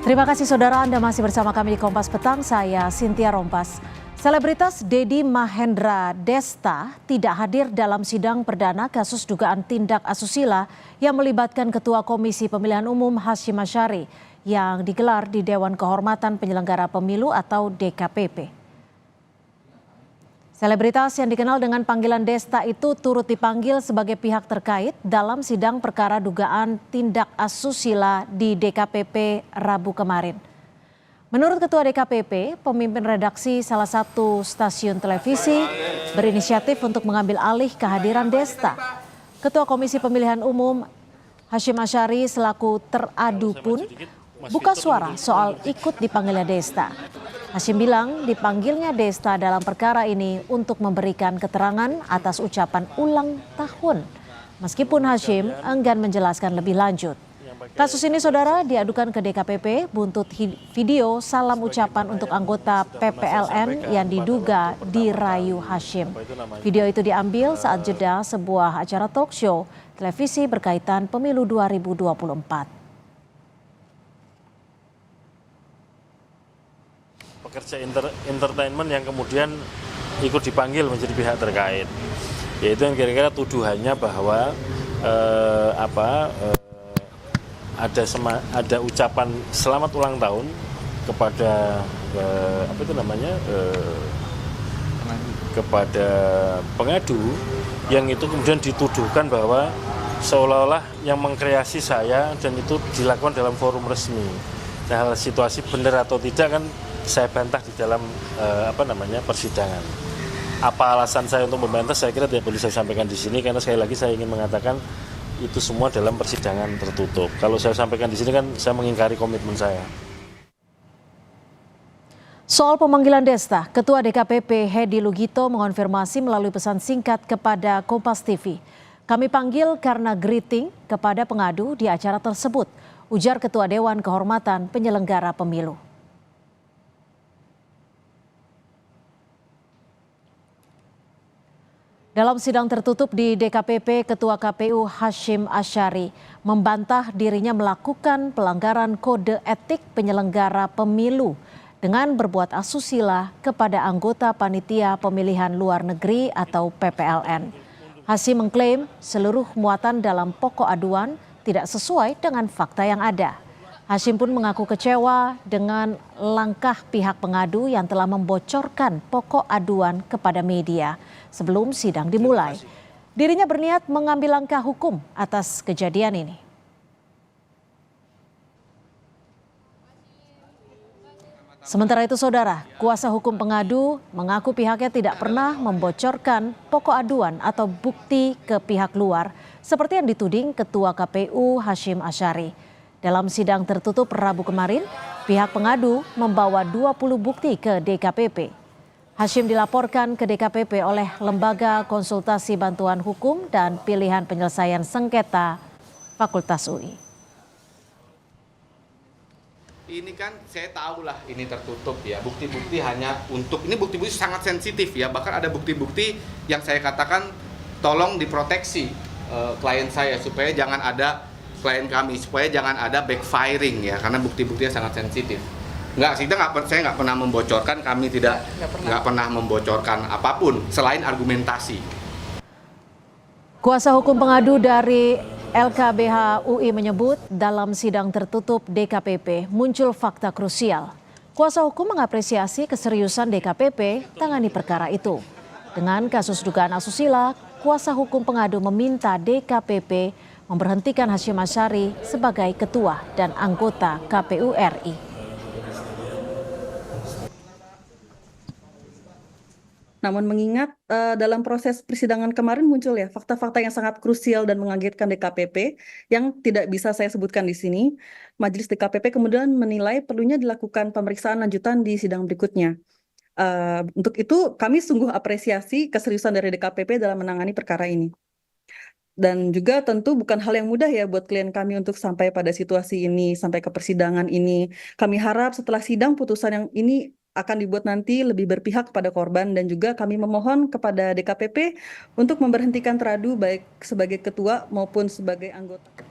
Terima kasih saudara, Anda masih bersama kami di Kompas Petang, saya Cynthia Rompas. Selebritas Dedi Mahendra Desta tidak hadir dalam sidang perdana kasus dugaan tindak asusila yang melibatkan Ketua Komisi Pemilihan Umum Hasyim Asyari yang digelar di Dewan Kehormatan Penyelenggara Pemilu atau DKPP. Selebritas yang dikenal dengan panggilan Desta itu turut dipanggil sebagai pihak terkait dalam sidang perkara dugaan tindak asusila di DKPP Rabu kemarin. Menurut Ketua DKPP, pemimpin redaksi salah satu stasiun televisi berinisiatif untuk mengambil alih kehadiran Desta. Ketua Komisi Pemilihan Umum Hasyim Asyari selaku teradu pun buka suara soal ikut dipanggilnya Desta. Hasyim bilang dipanggilnya Desta dalam perkara ini untuk memberikan keterangan atas ucapan ulang tahun. Meskipun Hasyim enggan menjelaskan lebih lanjut. Kasus ini saudara diadukan ke DKPP buntut video salam ucapan untuk anggota PPLN yang diduga dirayu Hasyim. Video itu diambil saat jeda sebuah acara talk show televisi berkaitan pemilu 2024. Pekerja entertainment yang kemudian ikut dipanggil menjadi pihak terkait, yaitu yang kira-kira tuduhannya bahwa ada ucapan selamat ulang tahun kepada kepada pengadu yang itu kemudian dituduhkan bahwa seolah-olah yang mengkreasi saya dan itu dilakukan dalam forum resmi. Nah, situasi benar atau tidak kan saya bantah di dalam persidangan. Apa alasan saya untuk membantah? Saya kira tidak perlu saya sampaikan di sini karena sekali lagi saya ingin mengatakan itu semua dalam persidangan tertutup. Kalau saya sampaikan di sini kan saya mengingkari komitmen saya. Soal pemanggilan Desta, Ketua DKPP Hedi Lugito mengonfirmasi melalui pesan singkat kepada Kompas TV. Kami panggil karena greeting kepada pengadu di acara tersebut, ujar Ketua Dewan Kehormatan Penyelenggara Pemilu. Dalam sidang tertutup di DKPP, Ketua KPU Hasyim Asyari membantah dirinya melakukan pelanggaran kode etik penyelenggara pemilu dengan berbuat asusila kepada anggota panitia pemilihan luar negeri atau PPLN. Hasyim mengklaim seluruh muatan dalam pokok aduan tidak sesuai dengan fakta yang ada. Hasyim pun mengaku kecewa dengan langkah pihak pengadu yang telah membocorkan pokok aduan kepada media sebelum sidang dimulai. Dirinya berniat mengambil langkah hukum atas kejadian ini. Sementara itu saudara, kuasa hukum pengadu mengaku pihaknya tidak pernah membocorkan pokok aduan atau bukti ke pihak luar seperti yang dituding Ketua KPU Hasyim Asyari. Dalam sidang tertutup Rabu kemarin, pihak pengadu membawa 20 bukti ke DKPP. Hasyim dilaporkan ke DKPP oleh Lembaga Konsultasi Bantuan Hukum dan Pilihan Penyelesaian Sengketa Fakultas UI. Ini kan saya tahu lah ini tertutup ya, bukti-bukti hanya untuk, ini bukti-bukti sangat sensitif ya, bahkan ada bukti-bukti yang saya katakan tolong diproteksi klien saya supaya jangan ada klien kami, supaya jangan ada backfiring ya, karena bukti-buktinya sangat sensitif. Saya nggak pernah membocorkan, kami nggak pernah membocorkan apapun selain argumentasi. Kuasa hukum pengadu dari LKBH UI menyebut dalam sidang tertutup DKPP muncul fakta krusial. Kuasa hukum mengapresiasi keseriusan DKPP tangani perkara itu. Dengan kasus dugaan asusila, kuasa hukum pengadu meminta DKPP memberhentikan Hasyim Asyari sebagai ketua dan anggota KPU RI. Namun mengingat dalam proses persidangan kemarin muncul ya fakta-fakta yang sangat krusial dan mengagetkan DKPP yang tidak bisa saya sebutkan di sini, Majelis DKPP kemudian menilai perlunya dilakukan pemeriksaan lanjutan di sidang berikutnya. Untuk itu kami sungguh apresiasi keseriusan dari DKPP dalam menangani perkara ini. Dan juga tentu bukan hal yang mudah ya buat klien kami untuk sampai pada situasi ini, sampai ke persidangan ini. Kami harap setelah sidang putusan yang ini akan dibuat nanti lebih berpihak kepada korban, dan juga kami memohon kepada DKPP untuk memberhentikan teradu baik sebagai ketua maupun sebagai anggota.